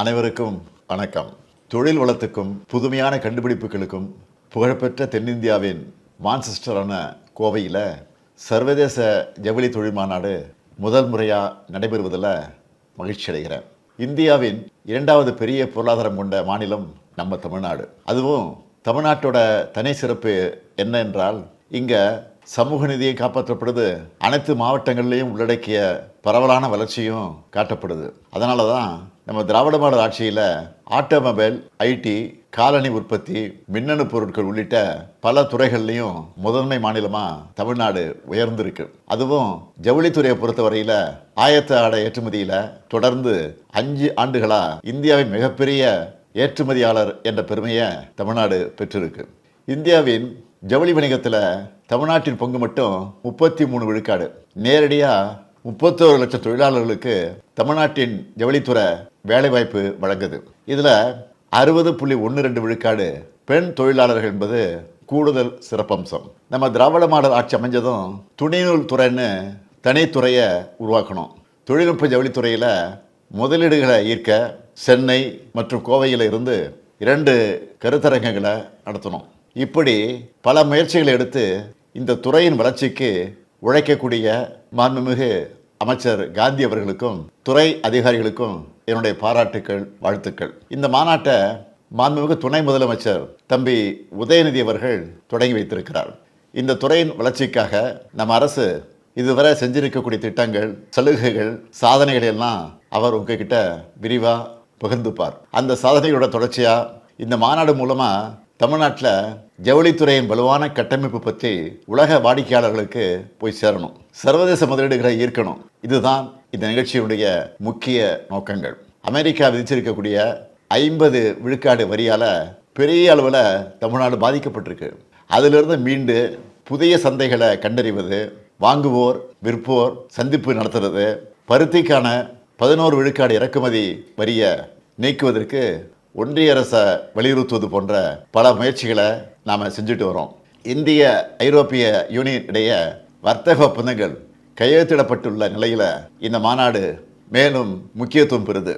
அனைவருக்கும் வணக்கம். தொழில் வளத்துக்கும் புதுமையான கண்டுபிடிப்புகளுக்கும் புகழ்பெற்ற தென்னிந்தியாவின் மான்செஸ்டரான கோவையில் சர்வதேச ஜவுளி தொழில் மாநாடு முதல் முறையாக நடைபெறுவதில் மகிழ்ச்சி அடைகிறேன். இந்தியாவின் இரண்டாவது பெரிய பொருளாதாரம் கொண்ட மாநிலம் நம்ம தமிழ்நாடு. அதுவும் தமிழ்நாட்டோட தனி சிறப்பு என்ன என்றால், இங்கே சமூக நீதியை காப்பாற்றப்படுது, அனைத்து மாவட்டங்கள்லேயும் உள்ளடக்கிய பரவலான வளர்ச்சியும் காட்டப்படுது. அதனால தான் நம்ம திராவிட மாடல் ஆட்சியில் ஆட்டோமொபைல், ஐடி, காலணி உற்பத்தி, மின்னணு பொருட்கள் உள்ளிட்ட பல துறைகள்லையும் முதன்மை மாநிலமாக தமிழ்நாடு உயர்ந்திருக்கு. அதுவும் ஜவுளித்துறையை பொறுத்தவரையில் ஆயத்த ஆடை ஏற்றுமதியில் தொடர்ந்து 5 ஆண்டுகளாக இந்தியாவின் மிகப்பெரிய ஏற்றுமதியாளர் என்ற பெருமையை தமிழ்நாடு பெற்றிருக்கு. இந்தியாவின் ஜவுளி வணிகத்தில் தமிழ்நாட்டின் பங்கு மட்டும் 33 விழுக்காடு. நேரடியாக 31 லட்சம் தொழிலாளர்களுக்கு தமிழ்நாட்டின் ஜவுளித்துறை வேலைவாய்ப்பு வழங்குது. இதில் 60.12 விழுக்காடு பெண் தொழிலாளர்கள் என்பது கூடுதல் சிறப்பம்சம். நம்ம திராவிட மாடல் ஆட்சி அமைஞ்சதும் துணிநூல் துறைன்னு தனித்துறையை உருவாக்கணும். தொழில்நுட்ப ஜவுளித்துறையில் முதலீடுகளை ஈர்க்க சென்னை மற்றும் கோவையில் இருந்து 2 கருத்தரங்குகளை நடத்தணும். இப்படி பல முயற்சிகளை எடுத்து இந்த துறையின் வளர்ச்சிக்கு உழைக்கக்கூடிய மாண்புமிகு அமைச்சர் காந்தி அவர்களுக்கும் துறை அதிகாரிகளுக்கும் என்னுடைய பாராட்டுக்கள், வாழ்த்துக்கள். இந்த மாநாட்டை மாண்புமிகு துணை முதலமைச்சர் தம்பி உதயநிதி அவர்கள் தொடங்கி வைத்திருக்கிறார். இந்த துறையின் வளர்ச்சிக்காக நம்ம அரசு இதுவரை செஞ்சிருக்கக்கூடிய திட்டங்கள், சலுகைகள், சாதனைகள் எல்லாம் அவர் உங்ககிட்ட விரிவாக பகிர்ந்துப்பார். அந்த சாதனைகளோட தொடர்ச்சியாக இந்த மாநாடு மூலமாக தமிழ்நாட்டில் ஜவுளித்துறையின் வலுவான கட்டமைப்பு பற்றி உலக வாடிக்கையாளர்களுக்கு போய் சேரணும், சர்வதேச முதலீடுகளை ஈர்க்கணும். இதுதான் இந்த நிகழ்ச்சியுடைய முக்கிய நோக்கங்கள். அமெரிக்கா விதிச்சிருக்கக்கூடிய 50 விழுக்காடு வரியால் பெரிய அளவில் தமிழ்நாடு பாதிக்கப்பட்டிருக்கு. அதிலிருந்து மீண்டு புதிய சந்தைகளை கண்டறிவது, வாங்குவோர் விற்போர் சந்திப்பு நடத்துறது, பருத்திக்கான 11 விழுக்காடு இறக்குமதி வரியை நீக்குவதற்கு ஒன்றிய அரசை வலியுறுத்துவது போன்ற பல முயற்சிகளை நாம் செஞ்சுட்டு வரோம். இந்திய ஐரோப்பிய யூனியன் இடையே வர்த்தக ஒப்பந்தங்கள் கையெழுத்திடப்பட்டுள்ள நிலையில் இந்த மாநாடு மேலும் முக்கியத்துவம் பெறுது.